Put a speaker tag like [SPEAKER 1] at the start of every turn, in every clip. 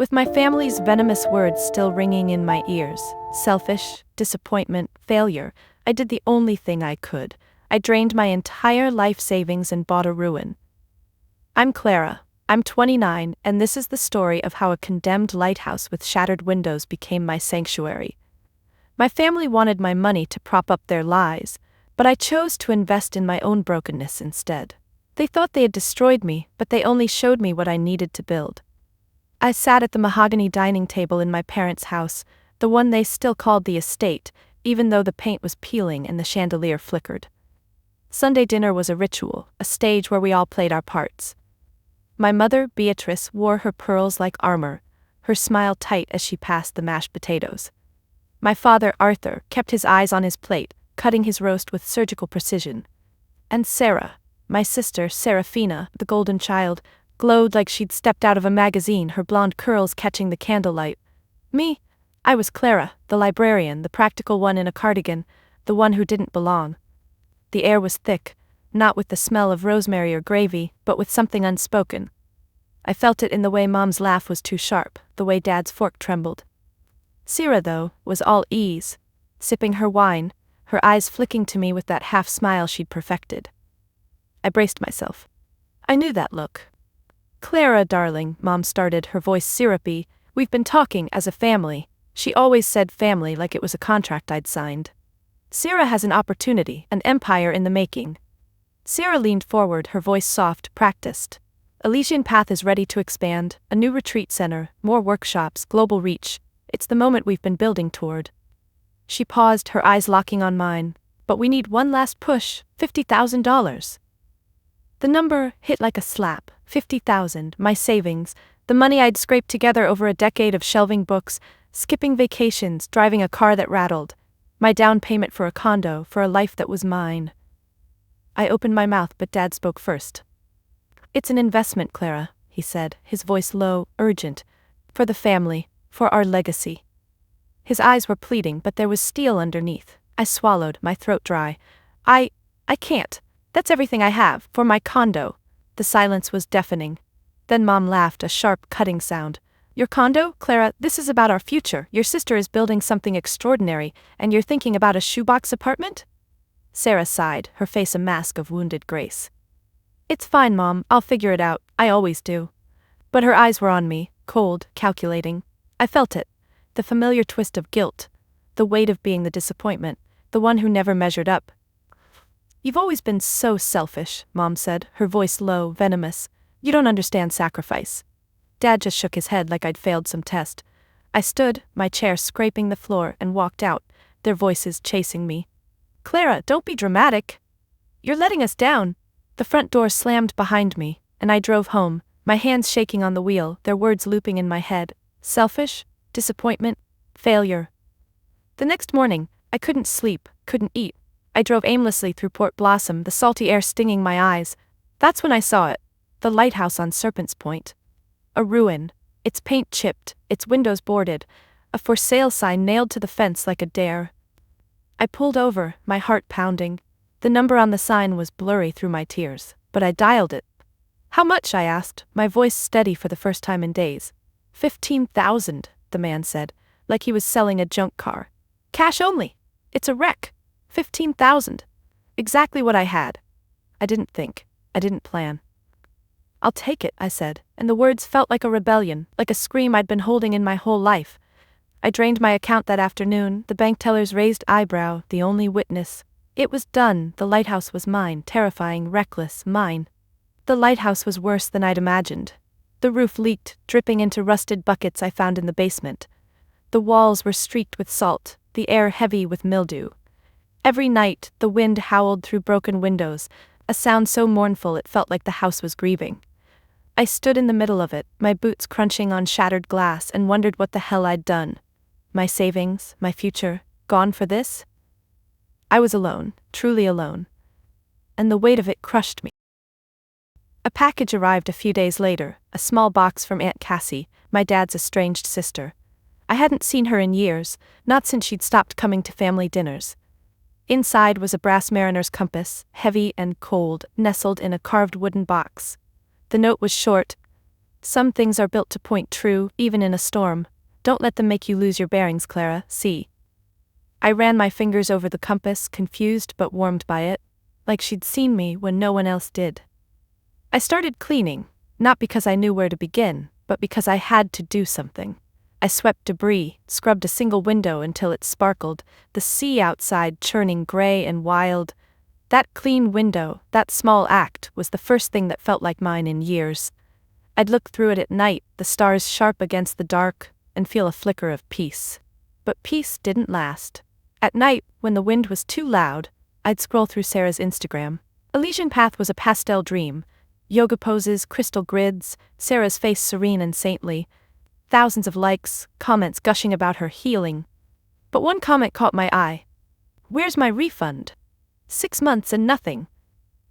[SPEAKER 1] with my family's venomous words still ringing in my ears. Selfish, disappointment, failure. I did the only thing I could. I drained my entire life savings and bought a ruin. I'm Clara. I'm 29, and this is the story of how a condemned lighthouse with shattered windows became my sanctuary. My family wanted my money to prop up their lies, but I chose to invest in my own brokenness instead. They thought they had destroyed me, but they only showed me what I needed to build. I sat at the mahogany dining table in my parents' house, the one they still called the estate, even though the paint was peeling and the chandelier flickered. Sunday dinner was a ritual, a stage where we all played our parts. My mother, Beatrice, wore her pearls like armor, her smile tight as she passed the mashed potatoes. My father, Arthur, kept his eyes on his plate, cutting his roast with surgical precision. And Sarah, my sister, Serafina, the golden child, glowed like she'd stepped out of a magazine, her blonde curls catching the candlelight. Me? I was Clara, the librarian, the practical one in a cardigan, the one who didn't belong. The air was thick, not with the smell of rosemary or gravy, but with something unspoken. I felt it in the way Mom's laugh was too sharp, the way Dad's fork trembled. Sarah, though, was all ease, sipping her wine, her eyes flicking to me with that half-smile she'd perfected. I braced myself. I knew that look. Clara, darling, Mom started, her voice syrupy, we've been talking as a family. She always said family like it was a contract I'd signed. Sarah has an opportunity, an empire in the making. Sarah leaned forward, her voice soft, practiced. Elysian Path is ready to expand, a new retreat center, more workshops, global reach. It's the moment we've been building toward. She paused, her eyes locking on mine. But we need one last push, $50,000. The number hit like a slap, 50,000, my savings, the money I'd scraped together over a decade of shelving books, skipping vacations, driving a car that rattled, my down payment for a condo, for a life that was mine. I opened my mouth, but Dad spoke first. It's an investment, Clara, he said, his voice low, urgent. For the family, for our legacy. His eyes were pleading, but there was steel underneath. I swallowed, my throat dry. I can't. That's everything I have, for my condo. The silence was deafening. Then Mom laughed, a sharp, cutting sound. Your condo, Clara, this is about our future. Your sister is building something extraordinary, and you're thinking about a shoebox apartment? Sarah sighed, her face a mask of wounded grace. It's fine, Mom, I'll figure it out, I always do. But her eyes were on me, cold, calculating. I felt it. The familiar twist of guilt. The weight of being the disappointment, the one who never measured up. You've always been so selfish, Mom said, her voice low, venomous. You don't understand sacrifice. Dad just shook his head like I'd failed some test. I stood, my chair scraping the floor, and walked out, their voices chasing me. Clara, don't be dramatic. You're letting us down. The front door slammed behind me, and I drove home, my hands shaking on the wheel, their words looping in my head. Selfish, disappointment, failure. The next morning, I couldn't sleep, couldn't eat. I drove aimlessly through Port Blossom, the salty air stinging my eyes. That's when I saw it, the lighthouse on Serpent's Point. A ruin, its paint chipped, its windows boarded, a for sale sign nailed to the fence like a dare. I pulled over, my heart pounding. The number on the sign was blurry through my tears, but I dialed it. How much? I asked, my voice steady for the first time in days. 15,000, the man said, like he was selling a junk car. Cash only. It's a wreck. 15,000. Exactly what I had. I didn't think. I didn't plan. I'll take it, I said, and the words felt like a rebellion, like a scream I'd been holding in my whole life. I drained my account that afternoon, the bank teller's raised eyebrow, the only witness. It was done, the lighthouse was mine, terrifying, reckless, mine. The lighthouse was worse than I'd imagined. The roof leaked, dripping into rusted buckets I found in the basement. The walls were streaked with salt, the air heavy with mildew. Every night, the wind howled through broken windows, a sound so mournful it felt like the house was grieving. I stood in the middle of it, my boots crunching on shattered glass, and wondered what the hell I'd done. My savings, my future, gone for this? I was alone, truly alone. And the weight of it crushed me. A package arrived a few days later, a small box from Aunt Cassie, my dad's estranged sister. I hadn't seen her in years, not since she'd stopped coming to family dinners. Inside was a brass mariner's compass, heavy and cold, nestled in a carved wooden box. The note was short. Some things are built to point true, even in a storm. Don't let them make you lose your bearings, Clara. See. I ran my fingers over the compass, confused but warmed by it, like she'd seen me when no one else did. I started cleaning, not because I knew where to begin, but because I had to do something. I swept debris, scrubbed a single window until it sparkled, the sea outside churning gray and wild. That clean window, that small act, was the first thing that felt like mine in years. I'd look through it at night, the stars sharp against the dark, and feel a flicker of peace. But peace didn't last. At night, when the wind was too loud, I'd scroll through Sarah's Instagram. Elysian Path was a pastel dream. Yoga poses, crystal grids, Sarah's face serene and saintly. Thousands of likes, comments gushing about her healing. But one comment caught my eye. "Where's my refund?" 6 months and nothing.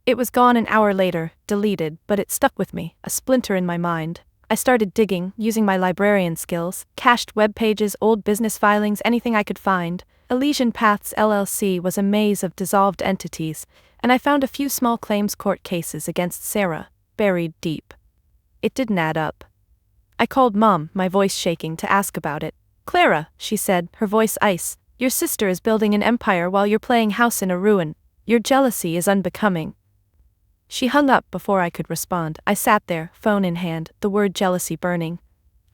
[SPEAKER 1] It was gone an hour later, deleted, but it stuck with me, a splinter in my mind. I started digging, using my librarian skills, cached web pages, old business filings, anything I could find. Elysian Paths LLC was a maze of dissolved entities, and I found a few small claims court cases against Sarah, buried deep. It didn't add up. I called Mom, my voice shaking, to ask about it. "Clara," she said, her voice ice, "your sister is building an empire while you're playing house in a ruin. Your jealousy is unbecoming." She hung up before I could respond. I sat there, phone in hand, the word jealousy burning.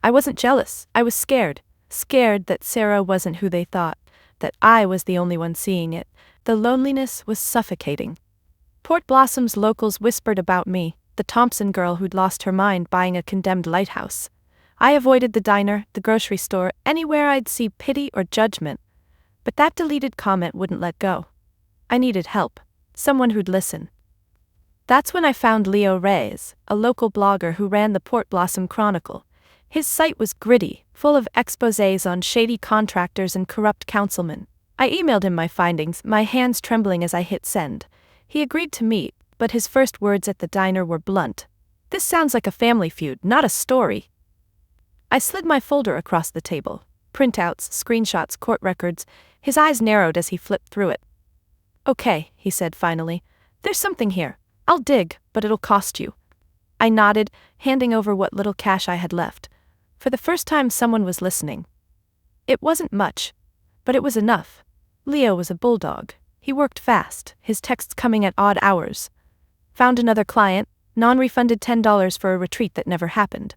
[SPEAKER 1] I wasn't jealous, I was scared. Scared that Sarah wasn't who they thought, that I was the only one seeing it. The loneliness was suffocating. Port Blossom's locals whispered about me, the Thompson girl who'd lost her mind buying a condemned lighthouse. I avoided the diner, the grocery store, anywhere I'd see pity or judgment. But that deleted comment wouldn't let go. I needed help, someone who'd listen. That's when I found Leo Reyes, a local blogger who ran the Port Blossom Chronicle. His site was gritty, full of exposés on shady contractors and corrupt councilmen. I emailed him my findings, my hands trembling as I hit send. He agreed to meet, but his first words at the diner were blunt. "This sounds like a family feud, not a story." I slid my folder across the table. Printouts, screenshots, court records. His eyes narrowed as he flipped through it. "Okay," he said finally. "There's something here. I'll dig, but it'll cost you." I nodded, handing over what little cash I had left. For the first time someone was listening. It wasn't much, but it was enough. Leo was a bulldog. He worked fast, his texts coming at odd hours. Found another client, non-refunded $10 for a retreat that never happened.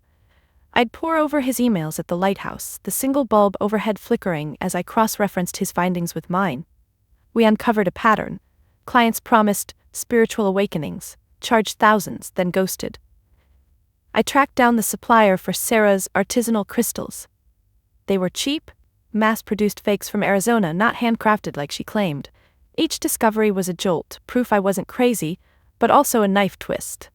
[SPEAKER 1] I'd pore over his emails at the lighthouse, the single bulb overhead flickering as I cross-referenced his findings with mine. We uncovered a pattern. Clients promised spiritual awakenings, charged thousands, then ghosted. I tracked down the supplier for Sarah's artisanal crystals. They were cheap, mass-produced fakes from Arizona, not handcrafted like she claimed. Each discovery was a jolt, proof I wasn't crazy, but also a knife twist.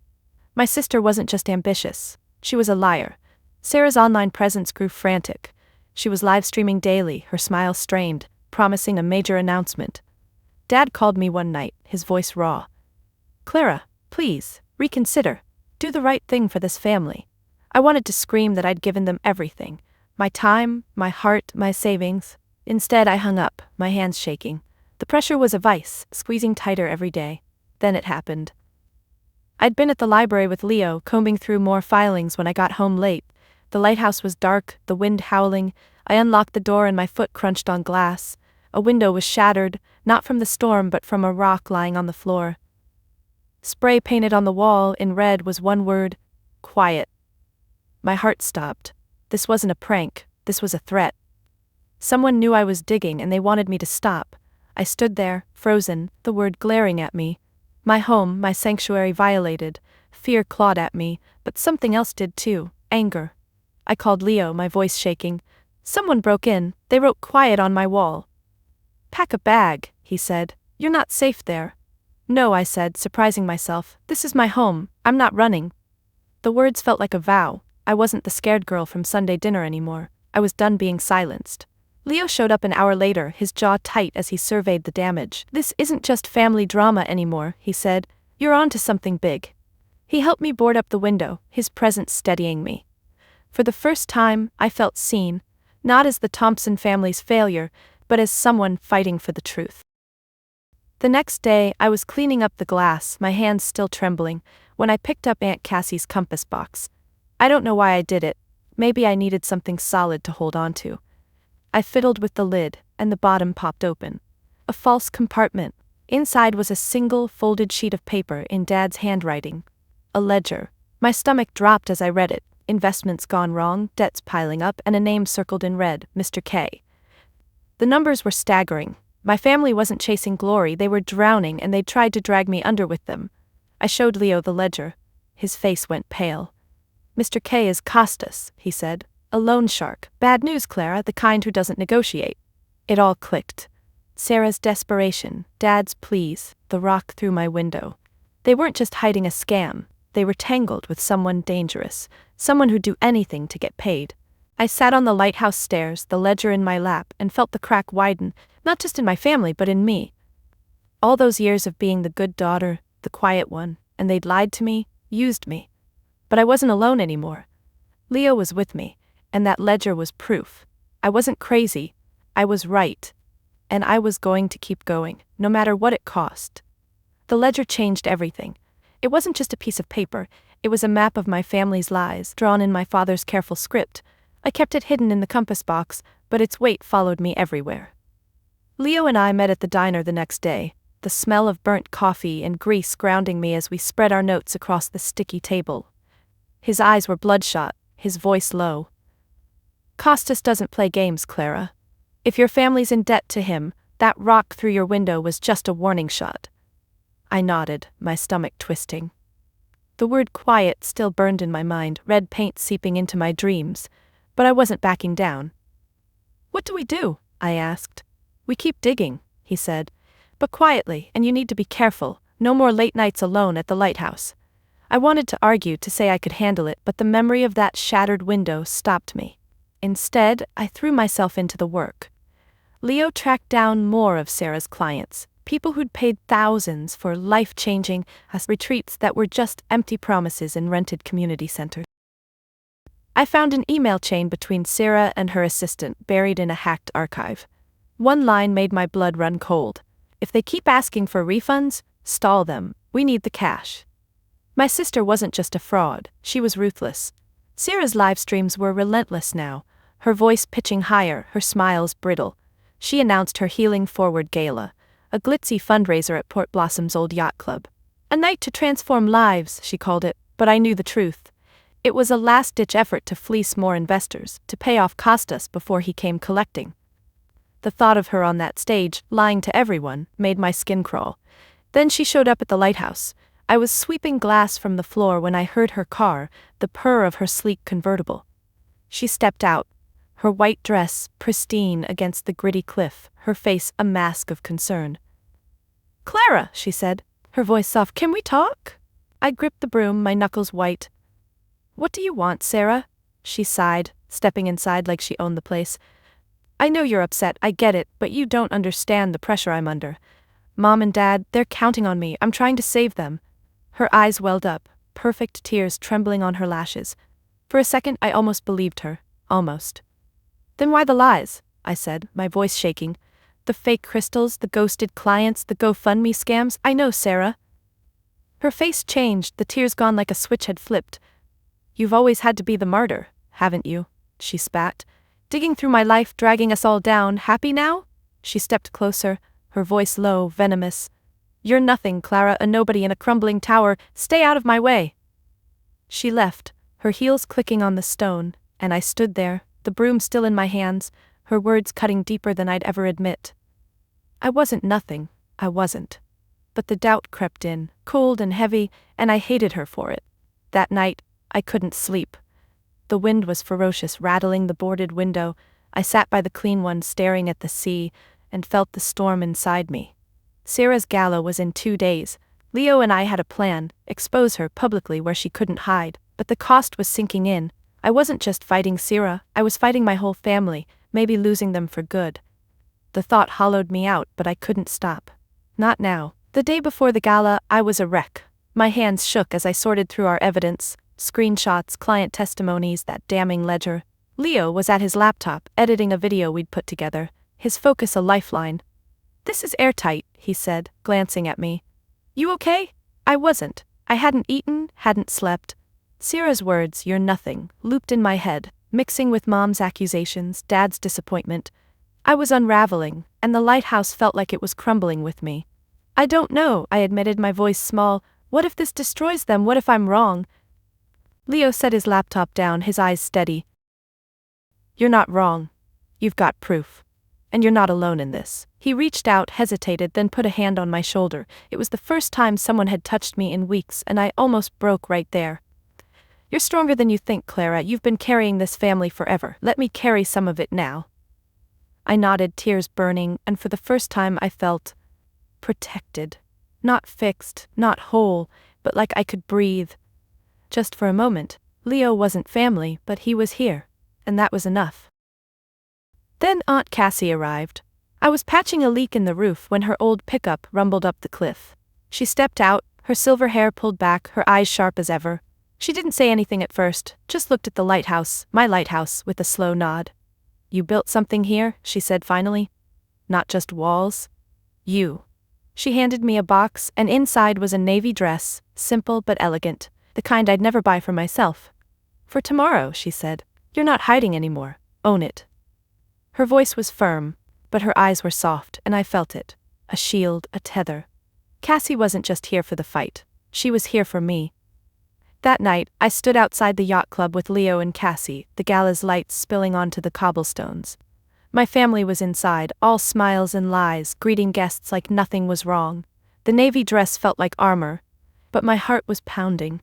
[SPEAKER 1] My sister wasn't just ambitious, she was a liar. Sarah's online presence grew frantic. She was live-streaming daily, her smile strained, promising a major announcement. Dad called me one night, his voice raw. "Clara, please, reconsider. Do the right thing for this family." I wanted to scream that I'd given them everything. My time, my heart, my savings. Instead I hung up, my hands shaking. The pressure was a vice, squeezing tighter every day. Then it happened. I'd been at the library with Leo, combing through more filings when I got home late. The lighthouse was dark, the wind howling. I unlocked the door and my foot crunched on glass. A window was shattered, not from the storm but from a rock lying on the floor. Spray painted on the wall in red was one word: quiet. My heart stopped. This wasn't a prank, this was a threat. Someone knew I was digging and they wanted me to stop. I stood there, frozen, the word glaring at me. My home, my sanctuary violated. Fear clawed at me, but something else did too: anger. I called Leo, my voice shaking. "Someone broke in, they wrote quiet on my wall." "Pack a bag," he said. "You're not safe there." "No," I said, surprising myself. "This is my home, I'm not running." The words felt like a vow. I wasn't the scared girl from Sunday dinner anymore. I was done being silenced. Leo showed up an hour later, his jaw tight as he surveyed the damage. "This isn't just family drama anymore," he said. "You're on to something big." He helped me board up the window, his presence steadying me. For the first time, I felt seen, not as the Thompson family's failure, but as someone fighting for the truth. The next day, I was cleaning up the glass, my hands still trembling, when I picked up Aunt Cassie's compass box. I don't know why I did it. Maybe I needed something solid to hold on to. I fiddled with the lid, and the bottom popped open. A false compartment. Inside was a single, folded sheet of paper in Dad's handwriting. A ledger. My stomach dropped as I read it. Investments gone wrong, debts piling up, and a name circled in red, Mr. K. The numbers were staggering. My family wasn't chasing glory, they were drowning, and they'd tried to drag me under with them. I showed Leo the ledger. His face went pale. Mr. K is Costas, he said. A loan shark. Bad news, Clara, the kind who doesn't negotiate. It all clicked. Sarah's desperation, Dad's pleas, the rock through my window. They weren't just hiding a scam. They were tangled with someone dangerous, someone who'd do anything to get paid. I sat on the lighthouse stairs, the ledger in my lap, and felt the crack widen, not just in my family but in me. All those years of being the good daughter, the quiet one, and they'd lied to me, used me. But I wasn't alone anymore. Leo was with me, and that ledger was proof. I wasn't crazy. I was right. And I was going to keep going, no matter what it cost. The ledger changed everything. It wasn't just a piece of paper, it was a map of my family's lies, drawn in my father's careful script. I kept it hidden in the compass box, but its weight followed me everywhere. Leo and I met at the diner the next day, the smell of burnt coffee and grease grounding me as we spread our notes across the sticky table. His eyes were bloodshot, his voice low. Costas doesn't play games, Clara. If your family's in debt to him, that rock through your window was just a warning shot. I nodded, my stomach twisting. The word quiet still burned in my mind, red paint seeping into my dreams, but I wasn't backing down. What do we do? I asked. We keep digging, he said. But quietly, and you need to be careful, no more late nights alone at the lighthouse. I wanted to argue, to say I could handle it, but the memory of that shattered window stopped me. Instead, I threw myself into the work. Leo tracked down more of Sarah's clients, people who'd paid thousands for life-changing retreats that were just empty promises in rented community centers. I found an email chain between Sarah and her assistant buried in a hacked archive. One line made my blood run cold. If they keep asking for refunds, stall them. We need the cash. My sister wasn't just a fraud, she was ruthless. Sarah's live streams were relentless now, her voice pitching higher, her smiles brittle. She announced her Healing Forward Gala, a glitzy fundraiser at Port Blossom's old yacht club. A night to transform lives, she called it, but I knew the truth. It was a last-ditch effort to fleece more investors, to pay off Costas before he came collecting. The thought of her on that stage, lying to everyone, made my skin crawl. Then she showed up at the lighthouse. I was sweeping glass from the floor when I heard her car, the purr of her sleek convertible. She stepped out, her white dress pristine against the gritty cliff, her face a mask of concern. "Clara," she said, her voice soft, "can we talk?" I gripped the broom, my knuckles white. "What do you want, Sarah?" She sighed, stepping inside like she owned the place. "I know you're upset, I get it, but you don't understand the pressure I'm under. Mom and Dad, they're counting on me, I'm trying to save them." Her eyes welled up, perfect tears trembling on her lashes. For a second I almost believed her, almost. "Then why the lies?" I said, my voice shaking. "The fake crystals, the ghosted clients, the GoFundMe scams, I know, Sarah." Her face changed, the tears gone like a switch had flipped. "You've always had to be the martyr, haven't you?" she spat. "Digging through my life, dragging us all down, happy now?" She stepped closer, her voice low, venomous. "You're nothing, Clara, a nobody in a crumbling tower, stay out of my way." She left, her heels clicking on the stone, and I stood there, the broom still in my hands, her words cutting deeper than I'd ever admit. I wasn't nothing, I wasn't. But the doubt crept in, cold and heavy, and I hated her for it. That night, I couldn't sleep. The wind was ferocious, rattling the boarded window. I sat by the clean one, staring at the sea, and felt the storm inside me. Sarah's gala was in 2 days. Leo and I had a plan, expose her publicly where she couldn't hide, but the cost was sinking in. I wasn't just fighting Sarah, I was fighting my whole family, maybe losing them for good. The thought hollowed me out, but I couldn't stop. Not now. The day before the gala, I was a wreck. My hands shook as I sorted through our evidence, screenshots, client testimonies, that damning ledger. Leo was at his laptop, editing a video we'd put together, his focus a lifeline. "This is airtight," he said, glancing at me. "You okay?" I wasn't. I hadn't eaten, hadn't slept. Sarah's words, "you're nothing," looped in my head, mixing with Mom's accusations, Dad's disappointment. I was unraveling, and the lighthouse felt like it was crumbling with me. "I don't know," I admitted, my voice small. "What if this destroys them? What if I'm wrong?" Leo set his laptop down, his eyes steady. "You're not wrong. You've got proof. And you're not alone in this." He reached out, hesitated, then put a hand on my shoulder. It was the first time someone had touched me in weeks, and I almost broke right there. "You're stronger than you think, Clara. You've been carrying this family forever. Let me carry some of it now." I nodded, tears burning, and for the first time I felt protected. Not fixed, not whole, but like I could breathe. Just for a moment. Leo wasn't family, but he was here, and that was enough. Then Aunt Cassie arrived. I was patching a leak in the roof when her old pickup rumbled up the cliff. She stepped out, her silver hair pulled back, her eyes sharp as ever. She didn't say anything at first, just looked at the lighthouse, my lighthouse, with a slow nod. "You built something here," she said finally. "Not just walls. You." She handed me a box, and inside was a navy dress, simple but elegant, the kind I'd never buy for myself. "For tomorrow," she said. "You're not hiding anymore. Own it." Her voice was firm, but her eyes were soft, and I felt it. A shield, a tether. Cassie wasn't just here for the fight. She was here for me. That night, I stood outside the yacht club with Leo and Cassie, the gala's lights spilling onto the cobblestones. My family was inside, all smiles and lies, greeting guests like nothing was wrong. The navy dress felt like armor, but my heart was pounding.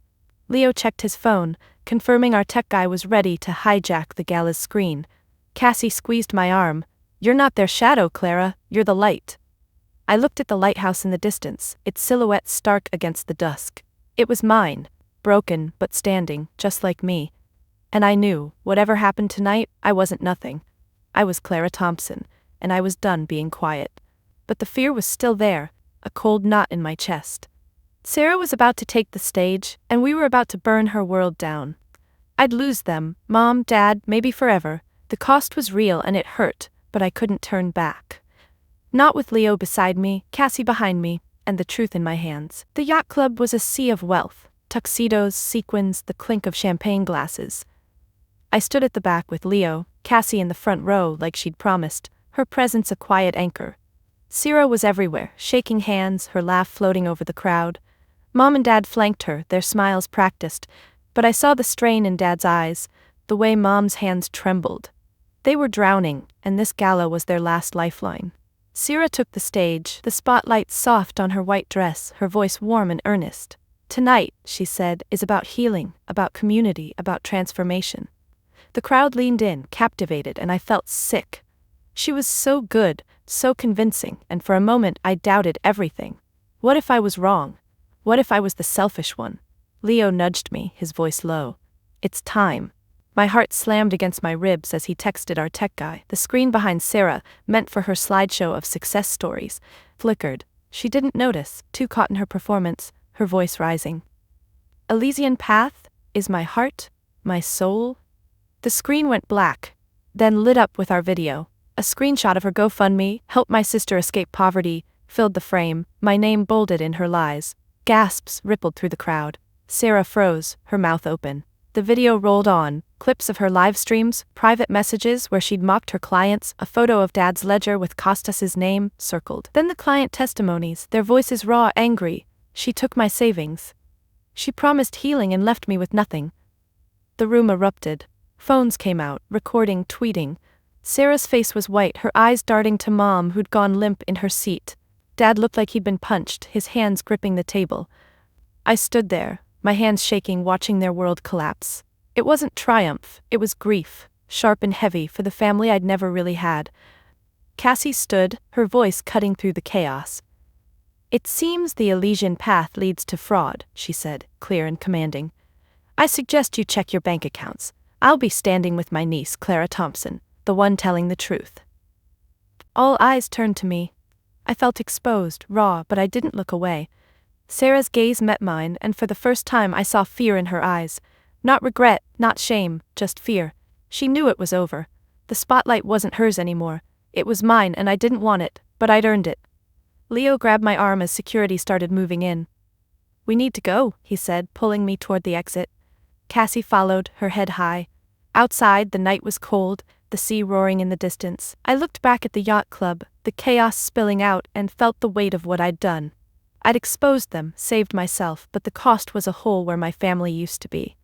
[SPEAKER 1] Leo checked his phone, confirming our tech guy was ready to hijack the gala's screen. Cassie squeezed my arm. "You're not their shadow, Clara, you're the light." I looked at the lighthouse in the distance, its silhouette stark against the dusk. It was mine, broken but standing, just like me. And I knew, whatever happened tonight, I wasn't nothing. I was Clara Thompson, and I was done being quiet. But the fear was still there, a cold knot in my chest. Sarah was about to take the stage, and we were about to burn her world down. I'd lose them, Mom, Dad, maybe forever. The cost was real and it hurt, but I couldn't turn back. Not with Leo beside me, Cassie behind me, and the truth in my hands. The yacht club was a sea of wealth. Tuxedos, sequins, the clink of champagne glasses. I stood at the back with Leo, Cassie in the front row like she'd promised, her presence a quiet anchor. Sarah was everywhere, shaking hands, her laugh floating over the crowd. Mom and Dad flanked her, their smiles practiced, but I saw the strain in Dad's eyes, the way Mom's hands trembled. They were drowning, and this gala was their last lifeline. Sarah took the stage, the spotlight soft on her white dress, her voice warm and earnest. "Tonight," she said, "is about healing, about community, about transformation." The crowd leaned in, captivated, and I felt sick. She was so good, so convincing, and for a moment I doubted everything. What if I was wrong? What if I was the selfish one? Leo nudged me, his voice low. "It's time." My heart slammed against my ribs as he texted our tech guy. The screen behind Sarah, meant for her slideshow of success stories, flickered. She didn't notice, too caught in her performance, her voice rising. "Elysian path is my heart, my soul." The screen went black, then lit up with our video. A screenshot of her GoFundMe, "Help my sister escape poverty," filled the frame, my name bolded in her lies. Gasps rippled through the crowd. Sarah froze, her mouth open. The video rolled on, clips of her live streams, private messages where she'd mocked her clients, a photo of Dad's ledger with Costas's name circled. Then the client testimonies, their voices raw, angry. "She took my savings. She promised healing and left me with nothing." The room erupted. Phones came out, recording, tweeting. Sarah's face was white, her eyes darting to Mom, who'd gone limp in her seat. Dad looked like he'd been punched, his hands gripping the table. I stood there, my hands shaking, watching their world collapse. It wasn't triumph, it was grief, sharp and heavy for the family I'd never really had. Cassie stood, her voice cutting through the chaos. "It seems the Elysian path leads to fraud," she said, clear and commanding. "I suggest you check your bank accounts. I'll be standing with my niece, Clara Thompson, the one telling the truth." All eyes turned to me. I felt exposed, raw, but I didn't look away. Sarah's gaze met mine, and for the first time I saw fear in her eyes. Not regret, not shame, just fear. She knew it was over. The spotlight wasn't hers anymore. It was mine, and I didn't want it, but I'd earned it. Leo grabbed my arm as security started moving in. "We need to go," he said, pulling me toward the exit. Cassie followed, her head high. Outside, the night was cold, the sea roaring in the distance. I looked back at the yacht club, the chaos spilling out, and felt the weight of what I'd done. I'd exposed them, saved myself, but the cost was a hole where my family used to be.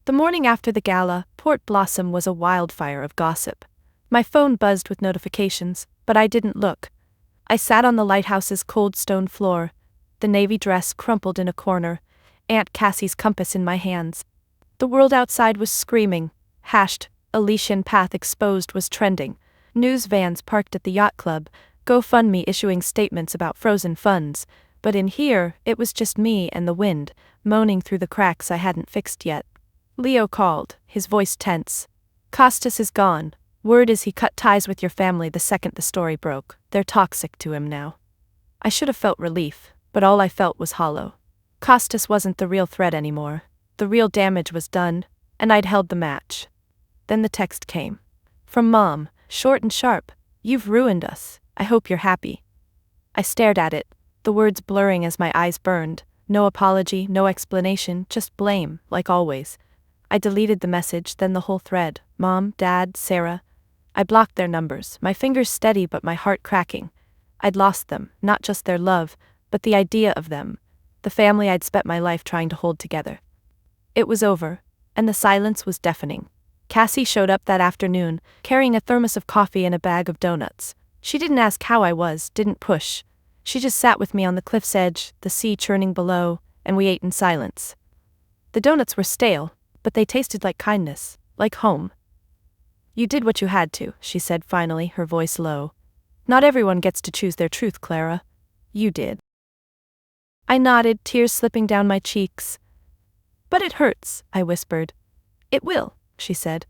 [SPEAKER 1] The morning after the gala, Port Blossom was a wildfire of gossip. My phone buzzed with notifications, but I didn't look. I sat on the lighthouse's cold stone floor, the navy dress crumpled in a corner, Aunt Cassie's compass in my hands. The world outside was screaming. #Elysian Path Exposed was trending. News vans parked at the yacht club, GoFundMe issuing statements about frozen funds, but in here, it was just me and the wind, moaning through the cracks I hadn't fixed yet. Leo called, his voice tense. "Costas is gone. Word is he cut ties with your family the second the story broke. They're toxic to him now." I should have felt relief, but all I felt was hollow. Costas wasn't the real threat anymore. The real damage was done, and I'd held the match. Then the text came. From Mom, short and sharp. "You've ruined us. I hope you're happy." I stared at it, the words blurring as my eyes burned. No apology, no explanation, just blame, like always. I deleted the message, then the whole thread. Mom, Dad, Sarah. I blocked their numbers, my fingers steady but my heart cracking. I'd lost them, not just their love, but the idea of them. The family I'd spent my life trying to hold together. It was over, and the silence was deafening. Cassie showed up that afternoon, carrying a thermos of coffee and a bag of donuts. She didn't ask how I was, didn't push. She just sat with me on the cliff's edge, the sea churning below, and we ate in silence. The donuts were stale, but they tasted like kindness, like home. "You did what you had to," she said finally, her voice low. "Not everyone gets to choose their truth, Clara. You did." I nodded, tears slipping down my cheeks. "But it hurts," I whispered. "It will," she said.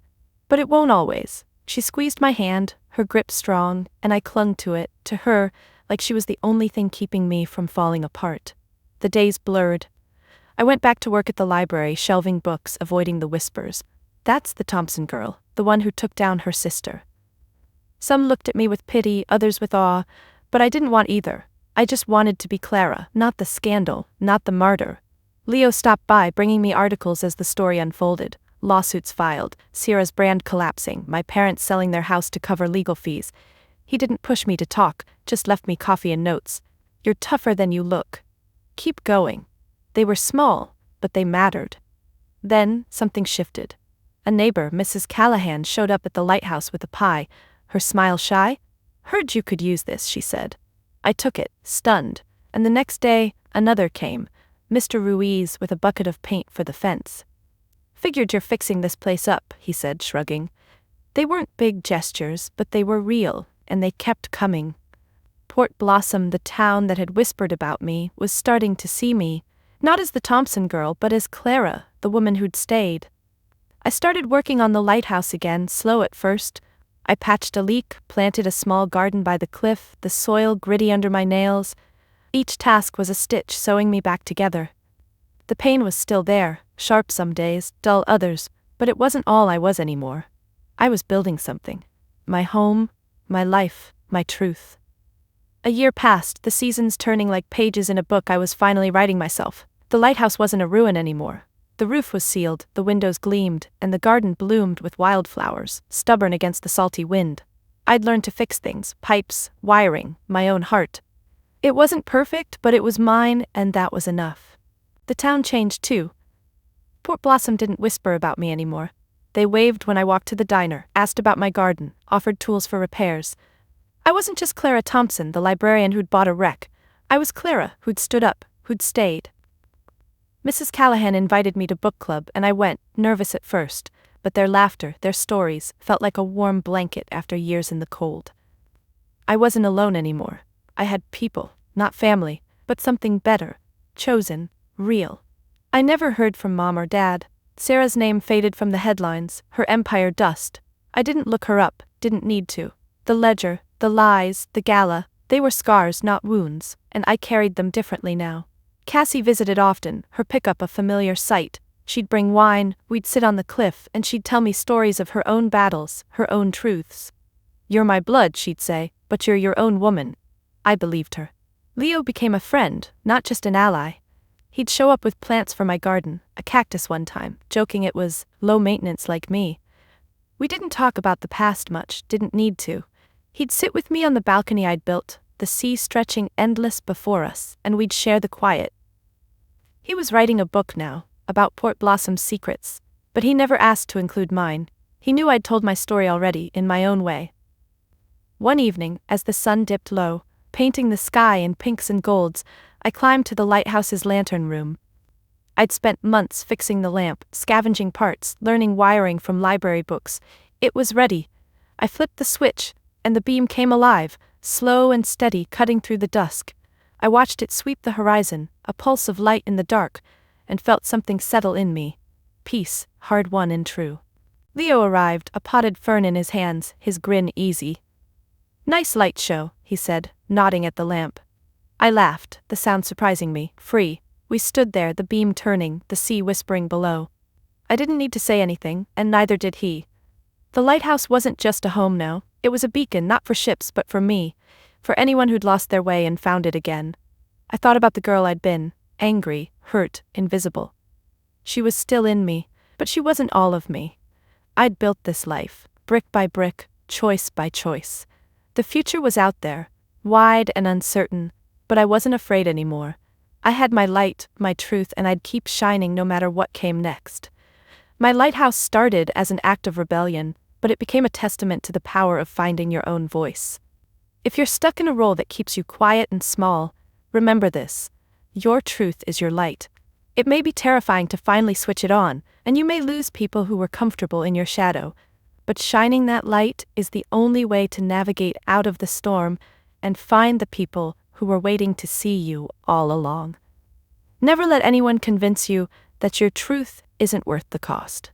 [SPEAKER 1] "But it won't always." She squeezed my hand, her grip strong, and I clung to it, to her, like she was the only thing keeping me from falling apart. The days blurred. I went back to work at the library, shelving books, avoiding the whispers. "That's the Thompson girl, the one who took down her sister." Some looked at me with pity, others with awe, but I didn't want either. I just wanted to be Clara, not the scandal, not the martyr. Leo stopped by, bringing me articles as the story unfolded. Lawsuits filed, Sierra's brand collapsing, my parents selling their house to cover legal fees. He didn't push me to talk, just left me coffee and notes. "You're tougher than you look. Keep going." They were small, but they mattered. Then, something shifted. A neighbor, Mrs. Callahan, showed up at the lighthouse with a pie, her smile shy. "Heard you could use this," she said. I took it, stunned, and the next day, another came, Mr. Ruiz with a bucket of paint for the fence. "Figured you're fixing this place up," he said, shrugging. They weren't big gestures, but they were real, and they kept coming. Port Blossom, the town that had whispered about me, was starting to see me, not as the Thompson girl, but as Clara, the woman who'd stayed. I started working on the lighthouse again, slow at first. I patched a leak, planted a small garden by the cliff, the soil gritty under my nails. Each task was a stitch sewing me back together. The pain was still there, sharp some days, dull others, but it wasn't all I was anymore. I was building something. My home, my life, my truth. A year passed, the seasons turning like pages in a book I was finally writing myself. The lighthouse wasn't a ruin anymore. The roof was sealed, the windows gleamed, and the garden bloomed with wildflowers, stubborn against the salty wind. I'd learned to fix things, pipes, wiring, my own heart. It wasn't perfect, but it was mine, and that was enough. The town changed too. Port Blossom didn't whisper about me anymore. They waved when I walked to the diner, asked about my garden, offered tools for repairs. I wasn't just Clara Thompson, the librarian who'd bought a wreck. I was Clara, who'd stood up, who'd stayed. Mrs. Callahan invited me to book club, and I went, nervous at first, but their laughter, their stories, felt like a warm blanket after years in the cold. I wasn't alone anymore. I had people, not family, but something better, chosen, real. I never heard from Mom or Dad. Sarah's name faded from the headlines, her empire dust. I didn't look her up, didn't need to. The ledger, the lies, the gala, they were scars, not wounds, and I carried them differently now. Cassie visited often, her pickup a familiar sight. She'd bring wine, we'd sit on the cliff, and she'd tell me stories of her own battles, her own truths. "You're my blood," she'd say, "but you're your own woman." I believed her. Leo became a friend, not just an ally. He'd show up with plants for my garden, a cactus one time, joking it was low maintenance like me. We didn't talk about the past much, didn't need to. He'd sit with me on the balcony I'd built, the sea stretching endless before us, and we'd share the quiet. He was writing a book now, about Port Blossom's secrets, but he never asked to include mine. He knew I'd told my story already, in my own way. One evening, as the sun dipped low, painting the sky in pinks and golds, I climbed to the lighthouse's lantern room. I'd spent months fixing the lamp, scavenging parts, learning wiring from library books. It was ready. I flipped the switch, and the beam came alive, slow and steady, cutting through the dusk. I watched it sweep the horizon, a pulse of light in the dark, and felt something settle in me. Peace, hard-won and true. Leo arrived, a potted fern in his hands, his grin easy. "Nice light show," he said, nodding at the lamp. I laughed, the sound surprising me. Free. We stood there, the beam turning, the sea whispering below. I didn't need to say anything, and neither did he. The lighthouse wasn't just a home now, it was a beacon not for ships but for me, for anyone who'd lost their way and found it again. I thought about the girl I'd been, angry, hurt, invisible. She was still in me, but she wasn't all of me. I'd built this life, brick by brick, choice by choice. The future was out there, wide and uncertain, but I wasn't afraid anymore. I had my light, my truth, and I'd keep shining no matter what came next. My lighthouse started as an act of rebellion, but it became a testament to the power of finding your own voice. If you're stuck in a role that keeps you quiet and small, remember this: your truth is your light. It may be terrifying to finally switch it on, and you may lose people who were comfortable in your shadow, but shining that light is the only way to navigate out of the storm and find the people who were waiting to see you all along. Never let anyone convince you that your truth isn't worth the cost.